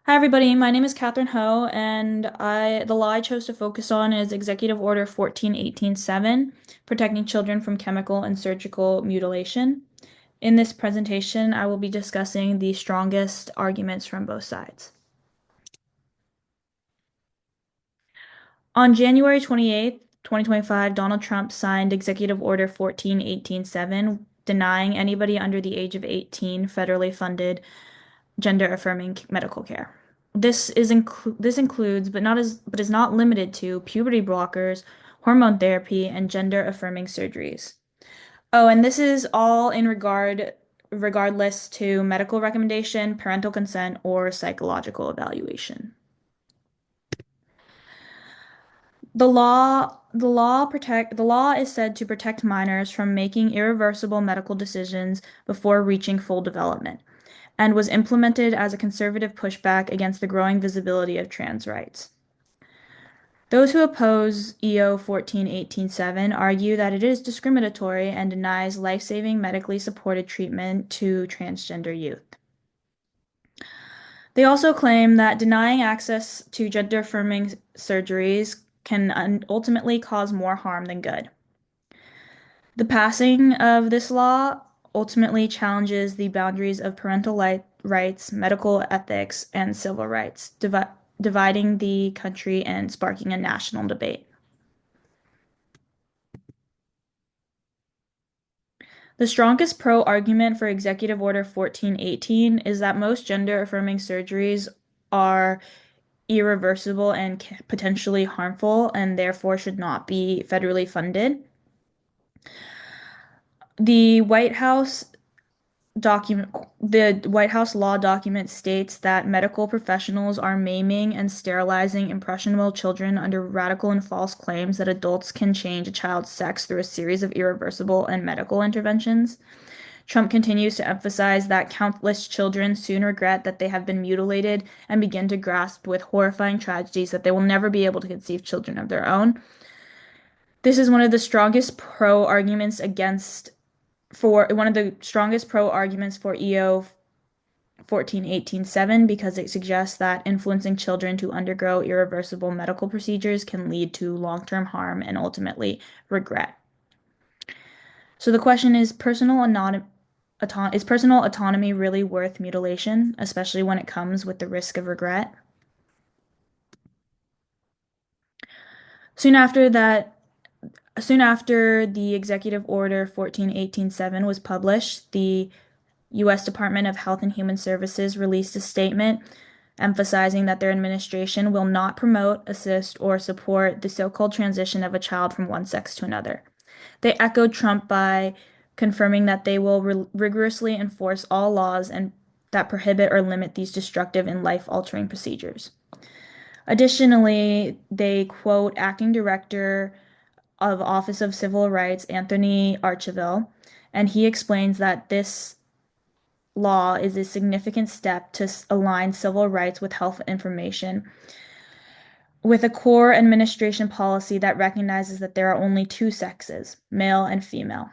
Hi everybody, my name is CatHou, and the law I chose to focus on is Executive Order 14-18-7, protecting children from chemical and surgical mutilation. In this presentation, I will be discussing the strongest arguments from both sides. On January 28th, 2025, Donald Trump signed Executive Order 14-18-7, denying anybody under the age of 18 federally funded gender-affirming medical care. This includes, but is not limited to, puberty blockers, hormone therapy, and gender-affirming surgeries. Oh, and this is all regardless to medical recommendation, parental consent, or psychological evaluation. The law is said to protect minors from making irreversible medical decisions before reaching full development, and was implemented as a conservative pushback against the growing visibility of trans rights. Those who oppose EO 14-18-7 argue that it is discriminatory and denies life-saving medically supported treatment to transgender youth. They also claim that denying access to gender-affirming surgeries can ultimately cause more harm than good. The passing of this law ultimately challenges the boundaries of rights, medical ethics, and civil rights, dividing the country and sparking a national debate. The strongest pro-argument for Executive Order 1418 is that most gender-affirming surgeries are irreversible and potentially harmful and therefore should not be federally funded. The White House document, the White House law document states that medical professionals are maiming and sterilizing impressionable children under radical and false claims that adults can change a child's sex through a series of irreversible and medical interventions. Trump continues to emphasize that countless children soon regret that they have been mutilated and begin to grasp with horrifying tragedies that they will never be able to conceive children of their own. This is one of the strongest pro arguments for EO 14-18-7 because it suggests that influencing children to undergo irreversible medical procedures can lead to long-term harm and ultimately regret. So the question is, is personal autonomy really worth mutilation, especially when it comes with the risk of regret? Soon after that, Soon after the Executive Order 14-18-7 was published, the U.S. Department of Health and Human Services released a statement emphasizing that their administration will not promote, assist, or support the so-called transition of a child from one sex to another. They echoed Trump by confirming that they will rigorously enforce all laws that prohibit or limit these destructive and life-altering procedures. Additionally, they quote Acting Director of Office of Civil Rights, Anthony Archeville, and he explains that this law is a significant step to align civil rights with health information, with a core administration policy that recognizes that there are only two sexes, male and female.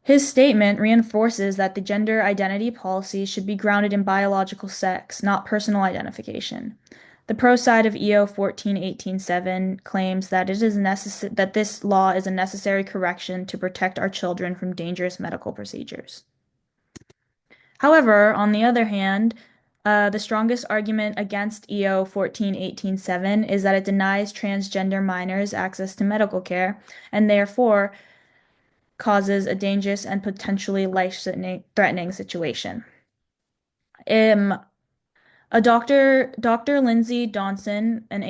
His statement reinforces that the gender identity policy should be grounded in biological sex, not personal identification. The pro side of EO 14-18-7 claims that that this law is a necessary correction to protect our children from dangerous medical procedures. However, on the other hand, the strongest argument against EO 14-18-7 is that it denies transgender minors access to medical care and therefore causes a dangerous and potentially life-threatening situation. Dr. Lindsay Donson, an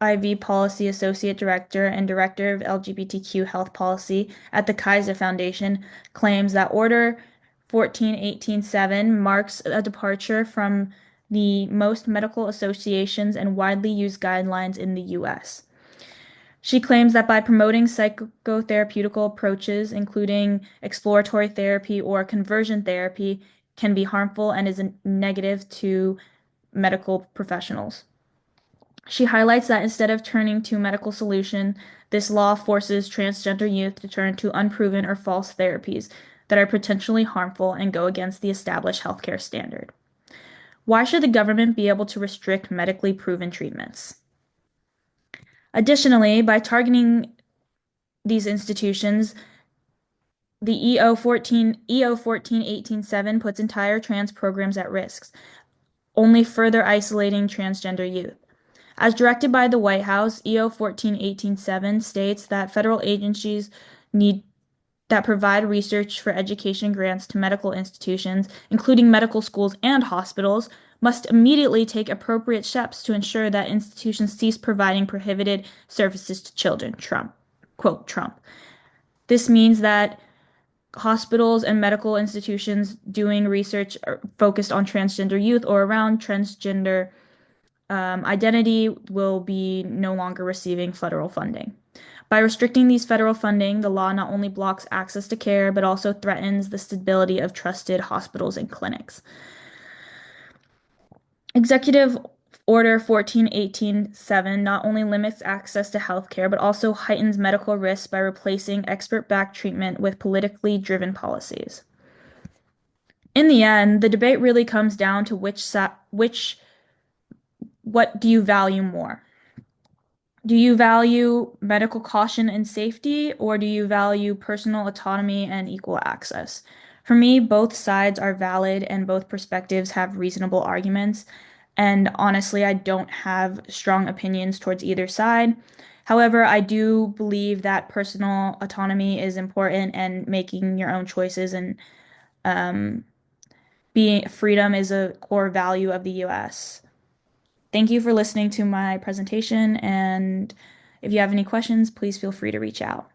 HIV Policy Associate Director and Director of LGBTQ Health Policy at the Kaiser Foundation, claims that Order 14-18-7 marks a departure from the most medical associations and widely used guidelines in the U.S. She claims that by promoting psychotherapeutical approaches, including exploratory therapy or conversion therapy, can be harmful and is a negative to medical professionals. She highlights that instead of turning to medical solution, this law forces transgender youth to turn to unproven or false therapies that are potentially harmful and go against the established healthcare standard. Why should the government be able to restrict medically proven treatments? Additionally, by targeting these institutions, the EO 14 puts entire trans programs at risk, only further isolating transgender youth. As directed by the White House, EO 14-18-7 states that federal agencies need that provide research for education grants to medical institutions, including medical schools and hospitals, must immediately take appropriate steps to ensure that institutions cease providing prohibited services to children. Trump. Quote Trump. This means that hospitals and medical institutions doing research focused on transgender youth or around transgender identity will be no longer receiving federal funding. By restricting these federal funding, the law not only blocks access to care, but also threatens the stability of trusted hospitals and clinics. Executive Order 14-18-7 not only limits access to health care, but also heightens medical risks by replacing expert-backed treatment with politically driven policies. In the end, the debate really comes down to what do you value more? Do you value medical caution and safety, or do you value personal autonomy and equal access? For me, both sides are valid and both perspectives have reasonable arguments. And honestly, I don't have strong opinions towards either side. However, I do believe that personal autonomy is important and making your own choices and um, being freedom is a core value of the US. Thank you for listening to my presentation, and if you have any questions, please feel free to reach out.